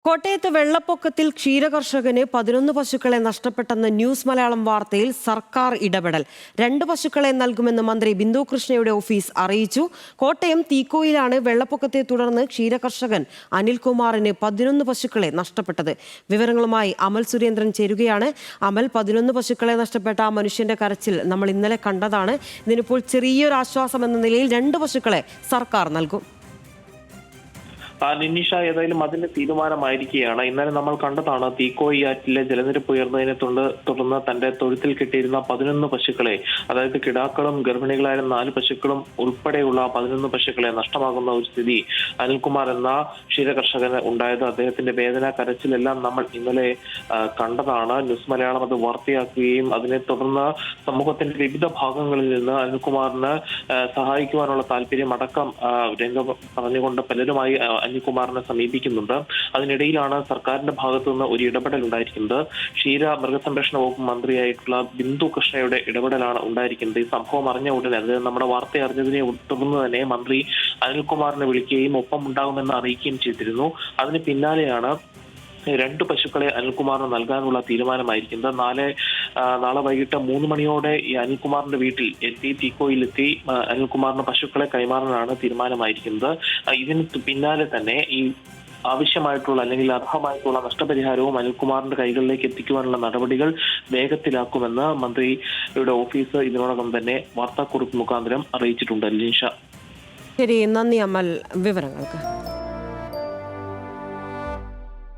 കോട്ടയത്ത് വെള്ളപ്പൊക്കത്തിൽ ക്ഷീരകർഷകന് 11 പശുക്കളെ നഷ്ടപ്പെട്ടെന്ന ന്യൂസ് മലയാളം വാർത്തയിൽ സർക്കാർ ഇടപെടൽ. 2 പശുക്കളെ നൽകുമെന്ന് മന്ത്രി ബിന്ദു കൃഷ്ണയുടെ ഓഫീസ് അറിയിച്ചു. കോട്ടയം തീക്കോയിലാണ് വെള്ളപ്പൊക്കത്തെ തുടർന്ന് ക്ഷീരകർഷകൻ അനിൽകുമാറിന് 11 പശുക്കളെ നഷ്ടപ്പെട്ടത്. വിവരങ്ങളുമായി അമൽ സുരേന്ദ്രൻ ചേരുകയാണ്. അമൽ, 11 പശുക്കളെ നഷ്ടപ്പെട്ട ആ മനുഷ്യന്റെ കരച്ചിൽ നമ്മൾ ഇന്നലെ കണ്ടതാണ്. ഇതിനിപ്പോൾ ചെറിയൊരു ആശ്വാസം എന്ന നിലയിൽ 2 പശുക്കളെ സർക്കാർ നൽകും. നിനിഷ, ഏതായാലും അതിന്റെ തീരുമാനമായിരിക്കുകയാണ്. ഇന്നലെ നമ്മൾ കണ്ടതാണ് തീക്കോയി ആറ്റിലെ ജലനിരപ്പ് ഉയർന്നതിനെ തുടർന്ന് തന്റെ തൊഴുത്തിൽ കിട്ടിയിരുന്ന 11 പശുക്കളെ, അതായത് കിടാക്കളും ഗർഭിണികളായ 4 പശുക്കളും ഉൾപ്പെടെയുള്ള 11 പശുക്കളെ നഷ്ടമാകുന്ന ഒരു സ്ഥിതി അനിൽകുമാർ എന്ന ക്ഷീരകർഷകന് ഉണ്ടായത്. അദ്ദേഹത്തിന്റെ വേദന കരച്ചിലെല്ലാം നമ്മൾ ഇന്നലെ കണ്ടതാണ്. ന്യൂസ് മലയാളം അത് വാർത്തയാക്കുകയും അതിനെ തുടർന്ന് സമൂഹത്തിന്റെ വിവിധ ഭാഗങ്ങളിൽ നിന്ന് അനിൽകുമാറിന് സഹായിക്കുവാനുള്ള താല്പര്യം അടക്കം രംഗം പറഞ്ഞുകൊണ്ട് പലരുമായി അനിൽകുമാറിനെ സമീപിക്കുന്നുണ്ട്. അതിനിടയിലാണ് സർക്കാരിന്റെ ഭാഗത്തു നിന്ന് ഒരു ഇടപെടൽ ഉണ്ടായിരിക്കുന്നത്. ക്ഷീര മൃഗസംരക്ഷണ വകുപ്പ് മന്ത്രിയായിട്ടുള്ള ബിന്ദു കൃഷ്ണയുടെ ഇടപെടലാണ് ഉണ്ടായിരിക്കുന്നത്. ഈ സംഭവം അറിഞ്ഞ ഉടനെ, അതായത് നമ്മുടെ വാർത്ത അറിഞ്ഞതിനെ തുടർന്ന് തന്നെ മന്ത്രി അനിൽകുമാറിനെ വിളിക്കുകയും ഒപ്പം ഉണ്ടാകുമെന്ന് അറിയിക്കുകയും ചെയ്തിരുന്നു. അതിന് പിന്നാലെയാണ് 2 പശുക്കളെ അനിൽകുമാറിന് നൽകാനുള്ള തീരുമാനമായിരിക്കുന്നത്. നാളെ വൈകിട്ട് 3 മണിയോടെ ഈ അനിൽകുമാറിന്റെ വീട്ടിൽ എത്തി, തീക്കോയിലെത്തി അനിൽകുമാറിന് പശുക്കളെ കൈമാറാനാണ് തീരുമാനമായിരിക്കുന്നത്. ഇതിന് പിന്നാലെ തന്നെ ഈ ആവശ്യമായിട്ടുള്ള അല്ലെങ്കിൽ അർഹമായിട്ടുള്ള നഷ്ടപരിഹാരവും അനിൽകുമാറിന്റെ കൈകളിലേക്ക് എത്തിക്കുവാനുള്ള നടപടികൾ വേഗത്തിലാക്കുമെന്ന് മന്ത്രിയുടെ ഓഫീസ് ഇതിനോടകം തന്നെ വാർത്താക്കുറിപ്പ് മുഖാന്തരം അറിയിച്ചിട്ടുണ്ട്. ലിൻഷ. ശരി, നന്ദി അമൽ വിവരങ്ങൾക്ക്.